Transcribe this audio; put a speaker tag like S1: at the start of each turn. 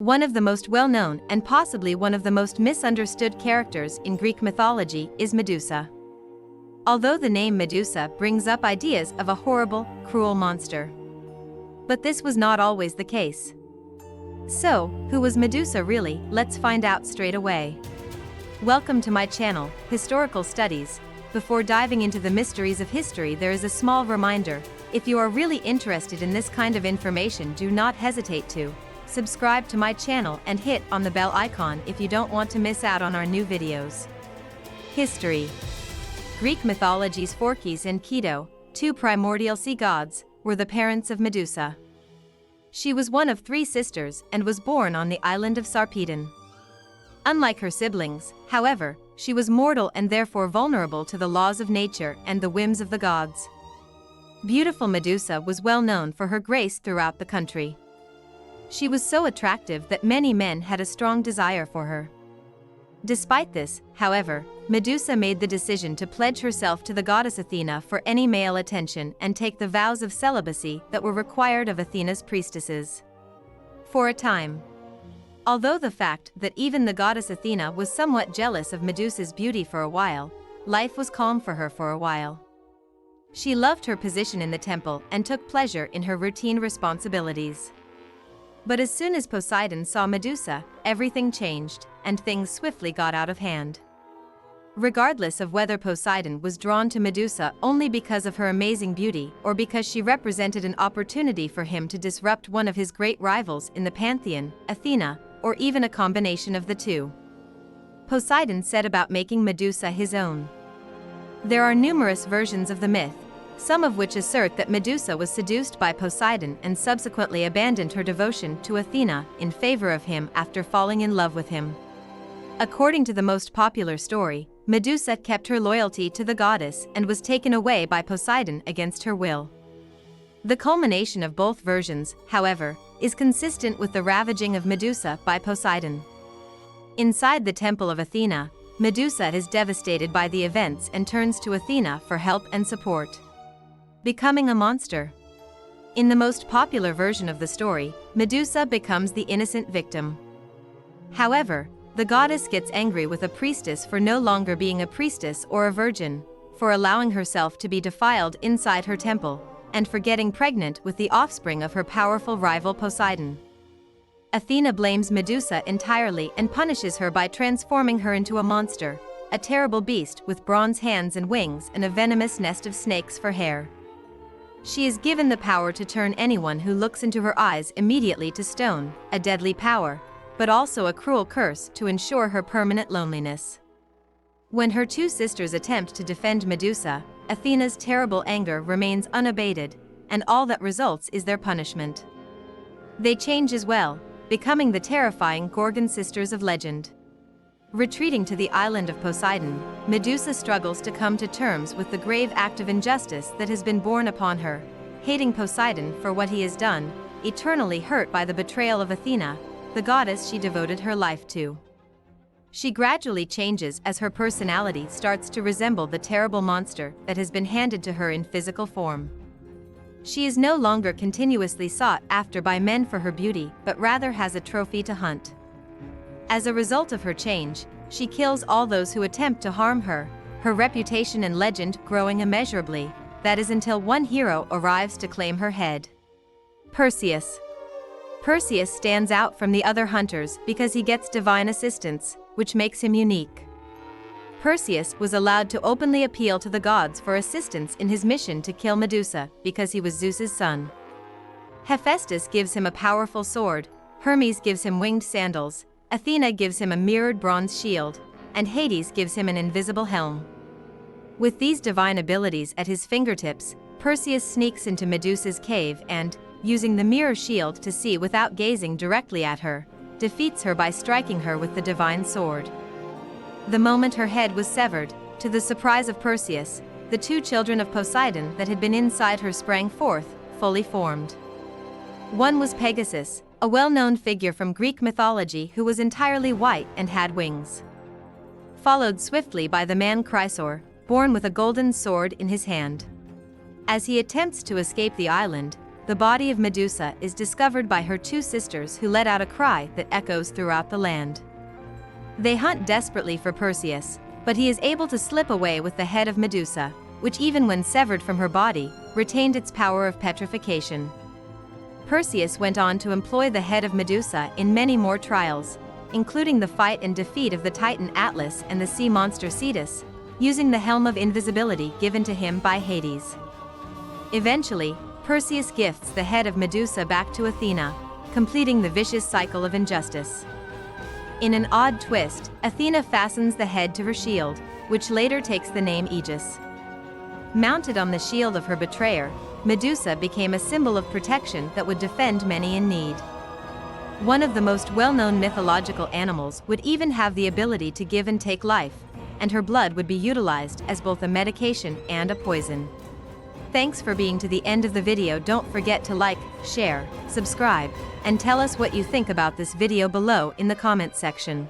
S1: One of the most well-known and possibly one of the most misunderstood characters in Greek mythology is Medusa. Although the name Medusa brings up ideas of a horrible, cruel monster. But this was not always the case. So, who was Medusa really? Let's find out straight away. Welcome to my channel, Historical Studies. Before diving into the mysteries of history, there is a small reminder. If you are really interested in this kind of information, do not hesitate to subscribe to my channel and hit on the bell icon if you don't want to miss out on our new videos. History. Greek mythology's Phorkys and Keto, two primordial sea gods, were the parents of Medusa. She was one of 3 sisters and was born on the island of Sarpedon. Unlike her siblings, however, she was mortal and therefore vulnerable to the laws of nature and the whims of the gods. Beautiful Medusa was well known for her grace throughout the country. She was so attractive that many men had a strong desire for her. Despite this, however, Medusa made the decision to pledge herself to the goddess Athena for any male attention and take the vows of celibacy that were required of Athena's priestesses. For a time. Although the fact that even the goddess Athena was somewhat jealous of Medusa's beauty for a while, life was calm for her for a while. She loved her position in the temple and took pleasure in her routine responsibilities. But as soon as Poseidon saw Medusa, everything changed, and things swiftly got out of hand. Regardless of whether Poseidon was drawn to Medusa only because of her amazing beauty or because she represented an opportunity for him to disrupt one of his great rivals in the pantheon, Athena, or even a combination of the two, Poseidon set about making Medusa his own. There are numerous versions of the myth, some of which assert that Medusa was seduced by Poseidon and subsequently abandoned her devotion to Athena in favor of him after falling in love with him. According to the most popular story, Medusa kept her loyalty to the goddess and was taken away by Poseidon against her will. The culmination of both versions, however, is consistent with the ravaging of Medusa by Poseidon. Inside the temple of Athena, Medusa is devastated by the events and turns to Athena for help and support, becoming a monster. In the most popular version of the story, Medusa becomes the innocent victim. However, the goddess gets angry with a priestess for no longer being a priestess or a virgin, for allowing herself to be defiled inside her temple, and for getting pregnant with the offspring of her powerful rival Poseidon. Athena blames Medusa entirely and punishes her by transforming her into a monster, a terrible beast with bronze hands and wings and a venomous nest of snakes for hair. She is given the power to turn anyone who looks into her eyes immediately to stone, a deadly power, but also a cruel curse to ensure her permanent loneliness. When her 2 sisters attempt to defend Medusa, Athena's terrible anger remains unabated, and all that results is their punishment. They change as well, becoming the terrifying Gorgon sisters of legend. Retreating to the island of Poseidon, Medusa struggles to come to terms with the grave act of injustice that has been borne upon her, hating Poseidon for what he has done, eternally hurt by the betrayal of Athena, the goddess she devoted her life to. She gradually changes as her personality starts to resemble the terrible monster that has been handed to her in physical form. She is no longer continuously sought after by men for her beauty, but rather has a trophy to hunt. As a result of her change, she kills all those who attempt to harm her, her reputation and legend growing immeasurably, that is until one hero arrives to claim her head. Perseus. Perseus stands out from the other hunters because he gets divine assistance, which makes him unique. Perseus was allowed to openly appeal to the gods for assistance in his mission to kill Medusa because he was Zeus's son. Hephaestus gives him a powerful sword, Hermes gives him winged sandals, Athena gives him a mirrored bronze shield, and Hades gives him an invisible helm. With these divine abilities at his fingertips, Perseus sneaks into Medusa's cave and, using the mirror shield to see without gazing directly at her, defeats her by striking her with the divine sword. The moment her head was severed, to the surprise of Perseus, the 2 children of Poseidon that had been inside her sprang forth, fully formed. One was Pegasus, a well-known figure from Greek mythology who was entirely white and had wings. Followed swiftly by the man Chrysaor, born with a golden sword in his hand. As he attempts to escape the island, the body of Medusa is discovered by her two sisters, who let out a cry that echoes throughout the land. They hunt desperately for Perseus, but he is able to slip away with the head of Medusa, which, even when severed from her body, retained its power of petrification. Perseus went on to employ the head of Medusa in many more trials, including the fight and defeat of the Titan Atlas and the sea monster Cetus, using the Helm of Invisibility given to him by Hades. Eventually, Perseus gifts the head of Medusa back to Athena, completing the vicious cycle of injustice. In an odd twist, Athena fastens the head to her shield, which later takes the name Aegis. Mounted on the shield of her betrayer, Medusa became a symbol of protection that would defend many in need. One of the most well-known mythological animals would even have the ability to give and take life, and her blood would be utilized as both a medication and a poison. Thanks for being to the end of the video. Don't forget to like, share, subscribe, and tell us what you think about this video below in the comment section.